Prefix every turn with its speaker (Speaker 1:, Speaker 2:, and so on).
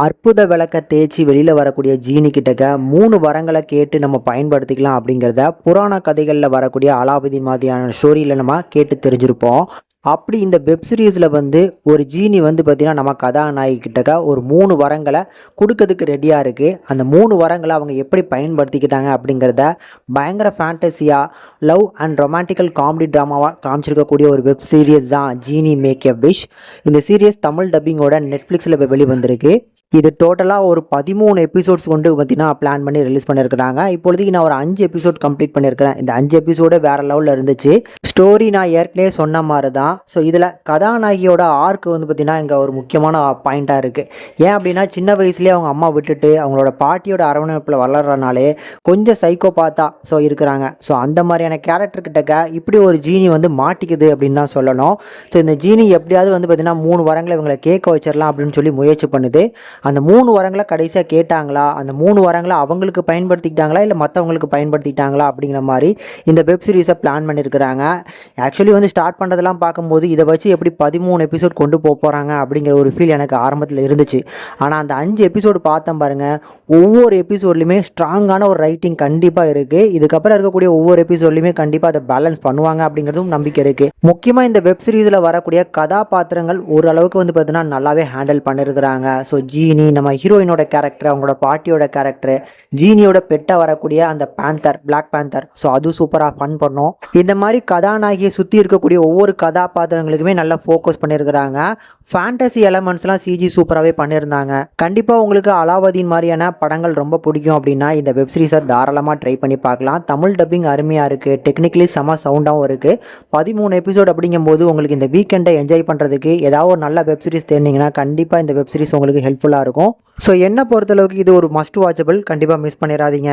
Speaker 1: அற்புத விளக்க தேய்ச்சி வெளியில் வரக்கூடிய ஜீனி கிட்டக்க 3 வரங்களை கேட்டு நம்ம பயன்படுத்திக்கலாம் அப்படிங்கிறத புராண கதைகளில் வரக்கூடிய அலாவுதீன் மாதிரியான ஸ்டோரியில் நம்ம கேட்டு தெரிஞ்சிருப்போம். அப்படி இந்த வெப் சீரிஸில் ஒரு ஜீனி பார்த்தீங்கன்னா நம்ம கதாநாயகி கிட்டக்க ஒரு 3 வரங்களை கொடுக்கறதுக்கு ரெடியாக இருக்குது. அந்த 3 வரங்களை அவங்க எப்படி பயன்படுத்திக்கிட்டாங்க அப்படிங்கிறத பயங்கர ஃபேண்டசியாக லவ் அண்ட் ரொமான்டிக்கல் காமெடி ட்ராமாவாக காமிச்சிருக்கக்கூடிய ஒரு வெப் சீரிஸ் தான் ஜீனி மேக் எ விஷ். இந்த சீரியஸ் தமிழ் டப்பிங்கோட நெட்ஃப்ளிக்ஸில் வெளிவந்திருக்கு. இது டோட்டலாக ஒரு 13 எபிசோட்ஸ் கொண்டு பார்த்தீங்கன்னா பிளான் பண்ணி ரிலீஸ் பண்ணியிருக்கிறாங்க. இப்பொழுதுக்கு நான் ஒரு 5 எபிசோட் கம்ப்ளீட் பண்ணியிருக்கிறேன். இந்த 5 எபிசோடு வேறு லெவலில் இருந்துச்சு. ஸ்டோரி நான் ஏற்கனவே சொன்ன மாதிரி தான். ஸோ இதில் கதாநாயகியோட ஆர்க்கு பார்த்தீங்கன்னா இங்கே ஒரு முக்கியமான பாயிண்ட்டாக இருக்குது. ஏன் அப்படின்னா சின்ன வயசுலேயே அவங்க அம்மா விட்டுட்டு அவங்களோட பாட்டியோட அரவணைப்பில் வளர்றனாலே கொஞ்சம் சைக்கோபாத்தா இருக்கிறாங்க. ஸோ அந்த மாதிரியான கேரக்டர் கிட்டக்க இப்படி ஒரு ஜீனி மாட்டிக்குது அப்படின்னு தான் சொல்லணும். ஸோ இந்த ஜீனி எப்படியாவது பார்த்தீங்கன்னா 3 வரங்களை இவங்களை கேட்க வச்சிடலாம் அப்படின்னு சொல்லி முயற்சி பண்ணுது. அந்த 3 வரங்களை கடைசியாக கேட்டாங்களா, அந்த 3 வரங்களை அவங்களுக்கு பயன்படுத்திக்கிட்டாங்களா இல்லை மற்றவங்களுக்கு பயன்படுத்திக்கிட்டாங்களா அப்படிங்கிற மாதிரி இந்த வெப் சீரிஸை பிளான் பண்ணியிருக்கிறாங்க. ஆக்சுவலி ஸ்டார்ட் பண்ணுறதெல்லாம் பார்க்கும்போது இதை வச்சு எப்படி 13 எபிசோட் கொண்டு போகிறாங்க அப்படிங்கிற ஒரு ஃபீல் எனக்கு ஆரம்பத்தில் இருந்துச்சு. ஆனால் அந்த 5 எபிசோடு பார்த்தேன் பாருங்கள், ஒவ்வொரு எபிசோட்லையுமே ஸ்ட்ராங்கான ஒரு ரைட்டிங் கண்டிப்பாக இருக்குது. இதுக்கப்புறம் இருக்கக்கூடிய ஒவ்வொரு எபிசோட்லையுமே கண்டிப்பாக அதை பேலன்ஸ் பண்ணுவாங்க அப்படிங்கிறதும் நம்பிக்கை இருக்குது. முக்கியமாக இந்த வெப் சீரிஸில் வரக்கூடிய கதாபாத்திரங்கள் ஓரளவுக்கு பார்த்தீங்கன்னா நல்லாவே ஹேண்டில் பண்ணியிருக்கிறாங்க. ஸோ ஜீனி நம்ம ஹீரோயினோட கேரக்டர், அவங்களோட பாட்டியோட கேரக்டர், ஜீனியோட பெட்டை வரக்கூடிய அந்த பேந்தர், பிளாக் பேந்தர், ஸோ அது சூப்பராக ஃபன் பண்ணோம். இந்த மாதிரி கதாநாயகியை சுற்றி இருக்கக்கூடிய ஒவ்வொரு கதாபாத்திரங்களுக்குமே நல்லா ஃபோக்கஸ் பண்ணியிருக்கிறாங்க. ஃபேண்டசி எலமெண்ட்ஸ்லாம் சிஜி சூப்பராகவே பண்ணியிருந்தாங்க. கண்டிப்பாக உங்களுக்கு அலாவுதீன் மாதிரியான படங்கள் ரொம்ப பிடிக்கும் அப்படின்னா இந்த வெப் சீரிஸை தாராளமாக ட்ரை பண்ணி பார்க்கலாம். தமிழ் டப்பிங் அருமையாக இருக்குது, டெக்னிக்கலி செம சவுண்டாகவும் இருக்குது. 13 எபிசோட் அப்படிங்கும்போது உங்களுக்கு இந்த வீக்கெண்டை என்ஜாய் பண்ணுறதுக்கு ஏதாவது ஒரு நல்ல வெப் சீரிஸ் தேடிங்கன்னா கண்டிப்பாக இந்த வெப் சீரிஸ் உங்களுக்கு ஹெல்ப்ஃபுல்லாக இருக்கும். ஸோ என்னை பொறுத்தளவுக்கு இது ஒரு மஸ்ட் வாட்சபிள், கண்டிப்பாக மிஸ் பண்ணிடாதீங்க.